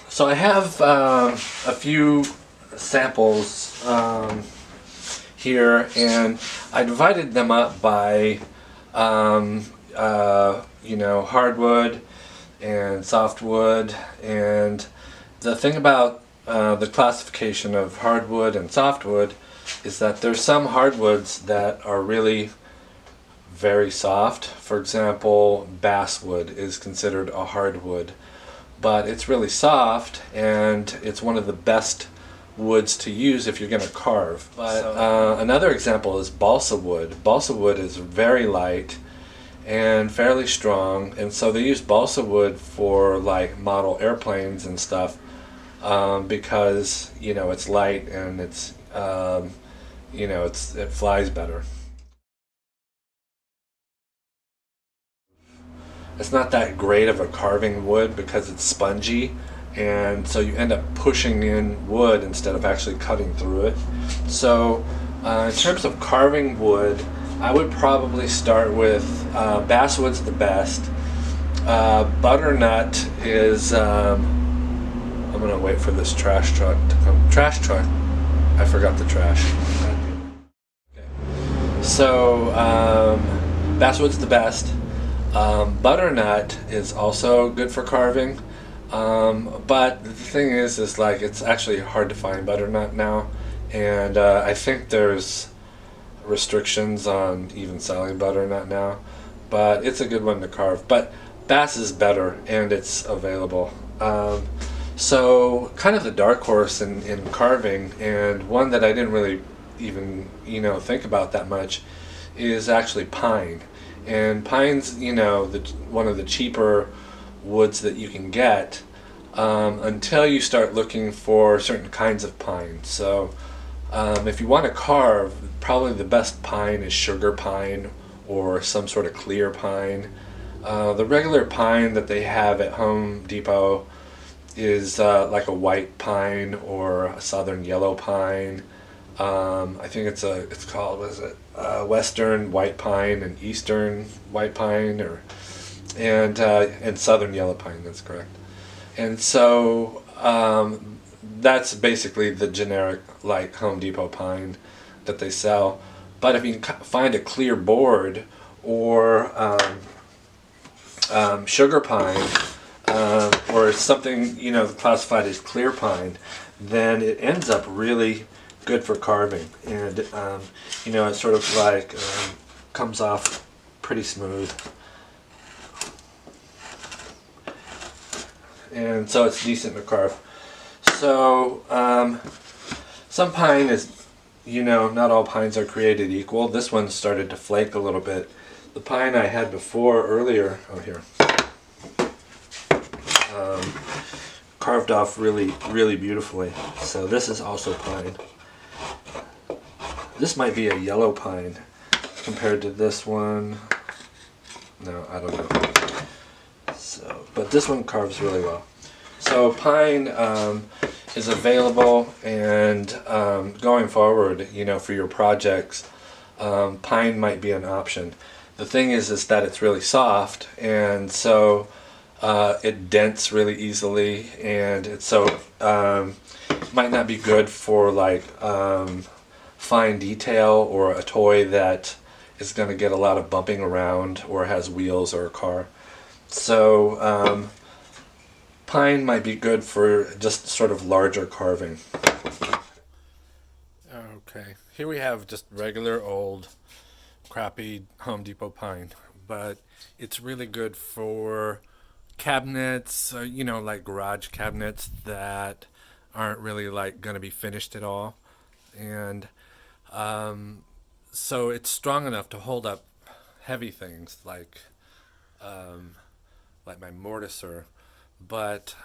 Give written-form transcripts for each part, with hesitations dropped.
So I have a few samples here, and I divided them up by hardwood and softwood. And the thing about the classification of hardwood and softwood is that there's some hardwoods that are really very soft. For example, basswood is considered a hardwood, but it's really soft, and it's one of the best woods to use if you're going to carve. But another example is balsa wood. Balsa wood is very light and fairly strong, and so they use balsa wood for like model airplanes and stuff, because it's light and it flies better. It's not that great of a carving wood because it's spongy, and so you end up pushing in wood instead of actually cutting through it. So in terms of carving wood, I would probably start with basswood's the best. Butternut is I'm gonna wait for this trash truck to come. Trash truck, I forgot the trash. Okay. So basswood's the best. Butternut is also good for carving, but the thing is like it's actually hard to find butternut now, and I think there's restrictions on even selling butternut now, but it's a good one to carve. But bass is better, and it's available. So kind of the dark horse in carving, and one that I didn't really even think about that much, is actually pine. And pine's one of the cheaper woods that you can get, until you start looking for certain kinds of pine. So if you want to carve, probably the best pine is sugar pine or some sort of clear pine. The regular pine that they have at Home Depot is like a white pine or a southern yellow pine. I think it's called, what is it? Western white pine and eastern white pine, and southern yellow pine. That's correct. And so that's basically the generic like Home Depot pine that they sell. But if you can find a clear board or sugar pine, or something classified as clear pine, then it ends up really good for carving, and it sort of like comes off pretty smooth, and so it's decent to carve. So some pine is, not all pines are created equal. This one started to flake a little bit. The pine I had before earlier, carved off really, really beautifully. So this is also pine. This might be a yellow pine compared to this one. No, I don't know. So, but this one carves really well. So pine is available, and going forward, for your projects, pine might be an option. The thing is that it's really soft, and so it dents really easily, and might not be good for like fine detail or a toy that is going to get a lot of bumping around or has wheels or a car. So pine might be good for just sort of larger carving. Okay, here we have just regular old crappy Home Depot pine, but it's really good for cabinets, like garage cabinets that aren't really like going to be finished at all. And so it's strong enough to hold up heavy things like my mortiser, but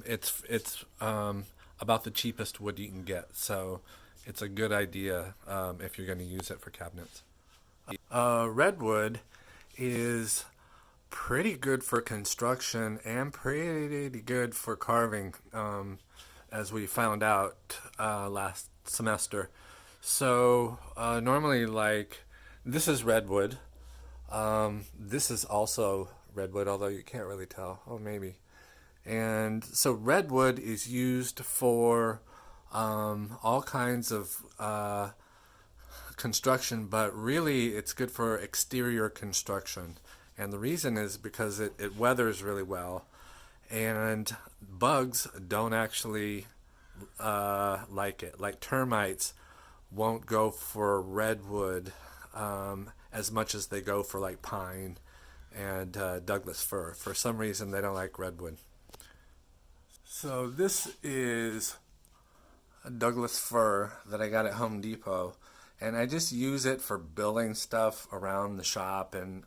it's about the cheapest wood you can get. So it's a good idea if you're going to use it for cabinets. Redwood is pretty good for construction and pretty good for carving, as we found out last semester. So normally, like, this is redwood. This is also redwood, although you can't really tell. Oh, maybe. And so redwood is used for all kinds of construction, but really it's good for exterior construction. And the reason is because it weathers really well, and bugs don't actually like it. Like termites won't go for redwood as much as they go for like pine and Douglas fir. For some reason, they don't like redwood. So this is a Douglas fir that I got at Home Depot, and I just use it for building stuff around the shop, and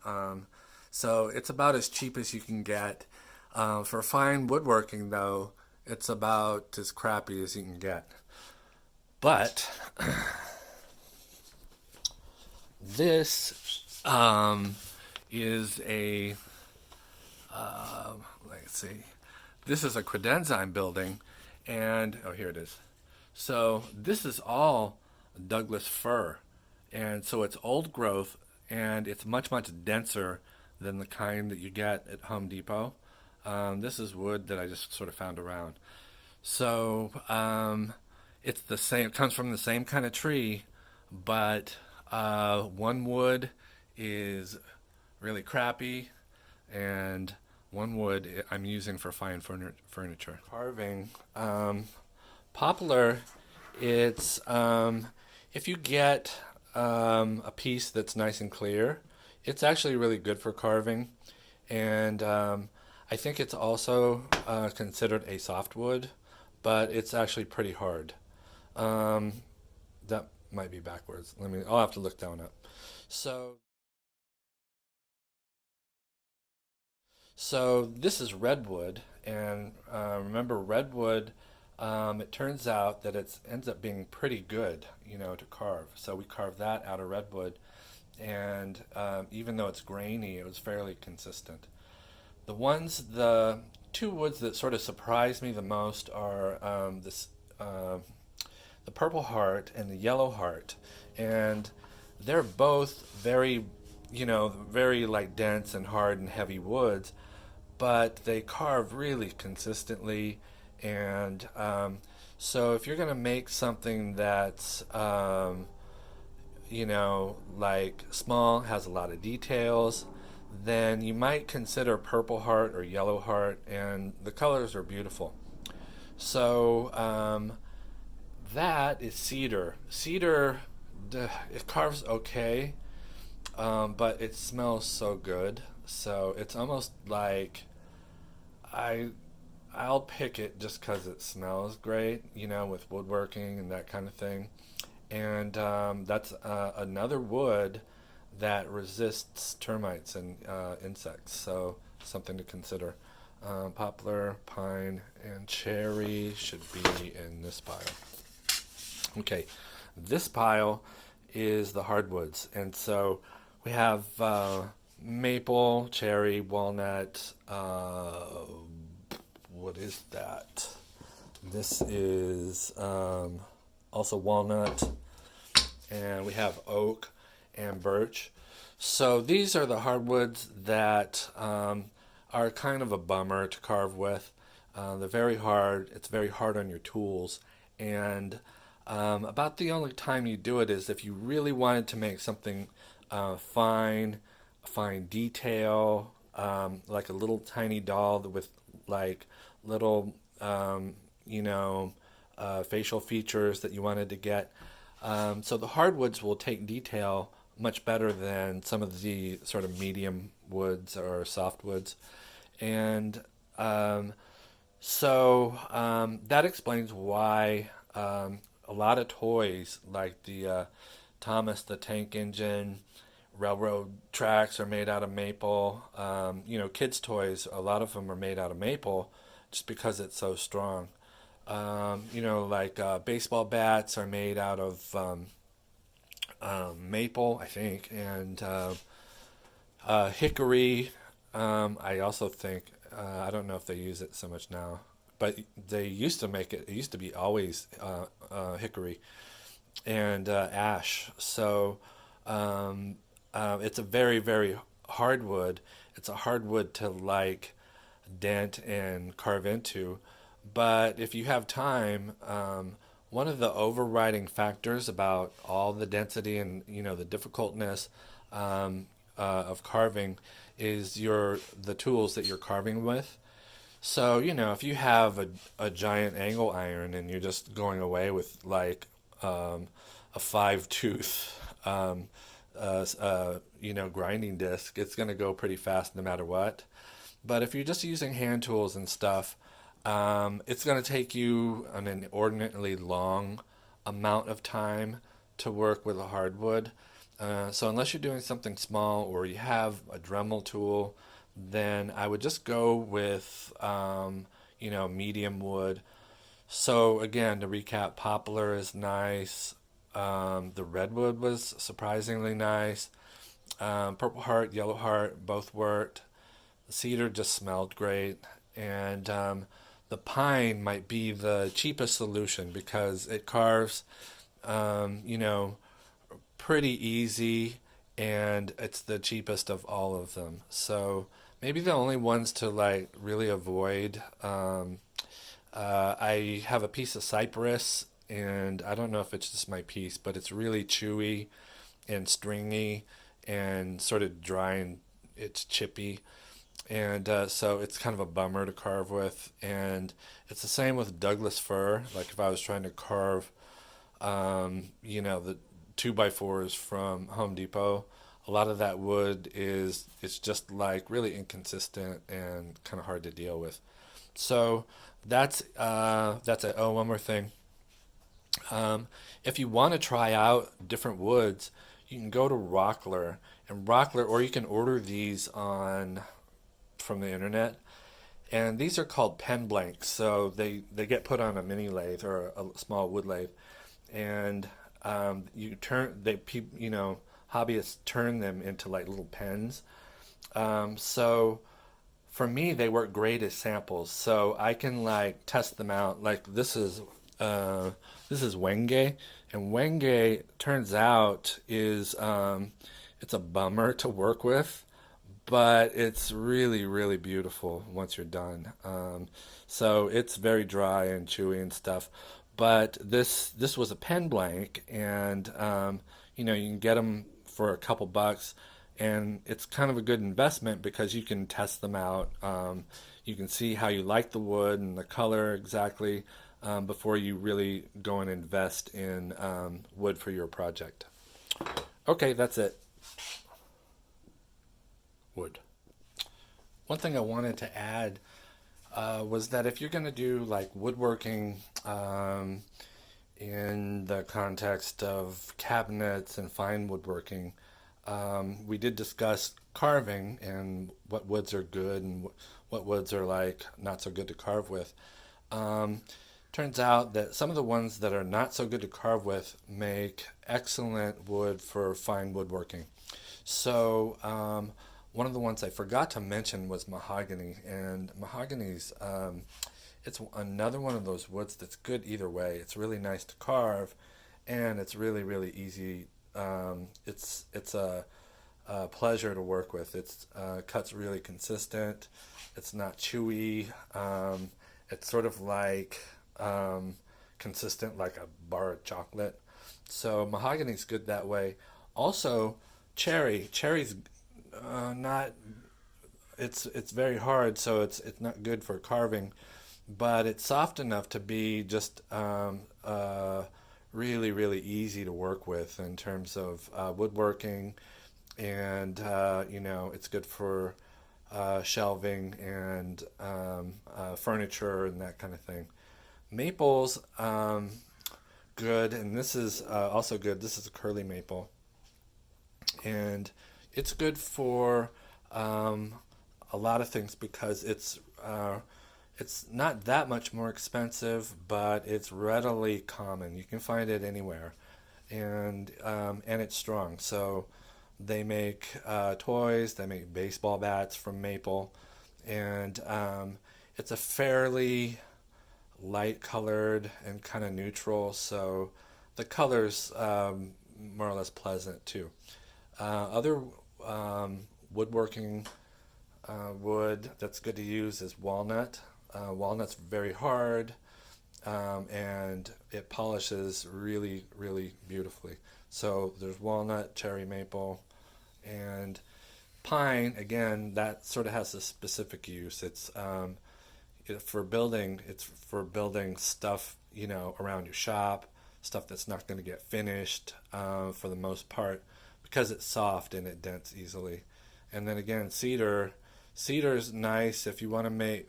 so it's about as cheap as you can get. For fine woodworking, though, it's about as crappy as you can get. But this is a let's see. This is a credenza building, and oh, here it is. So this is all Douglas fir, and so it's old growth, and it's much denser than the kind that you get at Home Depot. This is wood that I just sort of found around. So it's the same. It comes from the same kind of tree, but one wood is really crappy, and one wood I'm using for fine furniture. Carving. Poplar, it's if you get a piece that's nice and clear, it's actually really good for carving. And I think it's also considered a softwood, but it's actually pretty hard. That might be backwards. I'll have to look that one up. So, so this is redwood, and remember redwood. It turns out that it ends up being pretty good, to carve. So we carved that out of redwood, and even though it's grainy, it was fairly consistent. The two woods that sort of surprised me the most are the purple heart and the yellow heart, and they're both very like dense and hard and heavy woods, but they carve really consistently. And so if you're going to make something that's like small, has a lot of details, then you might consider purple heart or yellow heart, and the colors are beautiful. So that is cedar. Cedar, it carves okay, but it smells so good. So it's almost like I I'll pick it just because it smells great, with woodworking and that kind of thing. And that's another wood that resists termites and insects, so something to consider. Poplar, pine, and cherry should be in this pile. Okay, this pile is the hardwoods, and so we have maple, cherry, walnut. What is that? This is also walnut, and we have oak and birch. So these are the hardwoods that are kind of a bummer to carve with. They're very hard. It's very hard on your tools, and about the only time you do it is if you really wanted to make something fine detail, like a little tiny doll with like little, facial features that you wanted to get. So the hardwoods will take detail much better than some of the sort of medium woods or softwoods. And that explains why a lot of toys like the Thomas the Tank Engine, railroad tracks are made out of maple. Kids' toys, a lot of them are made out of maple just because it's so strong. Like baseball bats are made out of maple, I think, and hickory. I also think, I don't know if they use it so much now, but they used to make it. It used to be always hickory and ash. So it's a very hard wood. It's a hard wood to like dent and carve into. But if you have time, one of the overriding factors about all the density and the difficultness of carving is the tools that you're carving with. So, if you have a giant angle iron and you're just going away with like a five tooth, grinding disc, it's going to go pretty fast no matter what. But if you're just using hand tools and stuff, it's going to take you an inordinately long amount of time to work with a hardwood. So unless you're doing something small or you have a Dremel tool, then I would just go with medium wood. So again, to recap, poplar is nice. The redwood was surprisingly nice. Purple heart, yellow heart, both worked. The cedar just smelled great, and the pine might be the cheapest solution because it carves, you know, pretty easy, and it's the cheapest of all of them. So maybe the only ones to like really avoid. I have a piece of cypress, and I don't know if it's just my piece, but it's really chewy and stringy and sort of dry and it's chippy. And so it's kind of a bummer to carve with. And it's the same with Douglas fir. Like if I was trying to carve, the two by fours from Home Depot, a lot of that wood it's just like really inconsistent and kind of hard to deal with. So that's it. Oh, one more thing. Um, if you want to try out different woods, you can go to Rockler and Rockler, or you can order these on from the internet. And these are called pen blanks. So they get put on a mini lathe or a small wood lathe, and you turn they hobbyists turn them into like little pens. So for me, they work great as samples, so I can like test them out. Like this is Wenge, and Wenge turns out is it's a bummer to work with, but it's really really beautiful once you're done. So it's very dry and chewy and stuff. But this was a pen blank, and you can get them for a couple bucks, and it's kind of a good investment because you can test them out. You can see how you like the wood and the color exactly before you really go and invest in wood for your project. Okay, that's it. Wood. One thing I wanted to add was that if you're going to do like woodworking in the context of cabinets and fine woodworking, we did discuss carving and what woods are good and what woods are like not so good to carve with. Um, Turns out that some of the ones that are not so good to carve with make excellent wood for fine woodworking. So, one of the ones I forgot to mention was mahogany, and mahogany's it's another one of those woods that's good either way. It's really nice to carve, and it's really really easy. It's a pleasure to work with. It's cuts really consistent. It's not chewy. It's sort of like consistent, like a bar of chocolate. So mahogany's good that way. Also, cherry's not. It's very hard, so it's not good for carving, but it's soft enough to be just really really easy to work with in terms of woodworking, and it's good for shelving and furniture and that kind of thing. Maples, good, and this is also good. This is a curly maple, and it's good for um, a lot of things because it's not that much more expensive, but it's readily common. You can find it anywhere, and it's strong. So they make toys, they make baseball bats from maple, and it's a fairly light colored and kind of neutral. So the color's more or less pleasant too. Other woodworking wood that's good to use is walnut. Walnut's very hard, and it polishes really, really beautifully. So there's walnut, cherry maple, and pine. Again, that sort of has a specific use. For building. It's for building stuff, around your shop, stuff that's not going to get finished for the most part, because it's soft and it dents easily. And then again, cedar's nice if you want to make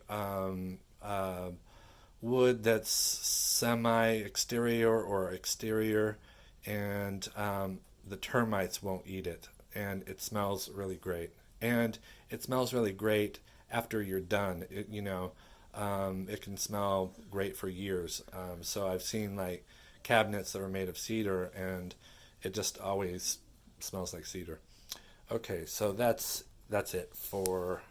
wood that's semi-exterior or exterior, and the termites won't eat it, and it smells really great. And it smells really great after you're done. It can smell great for years. So I've seen like cabinets that are made of cedar, and it just always smells like cedar. Okay, so that's it for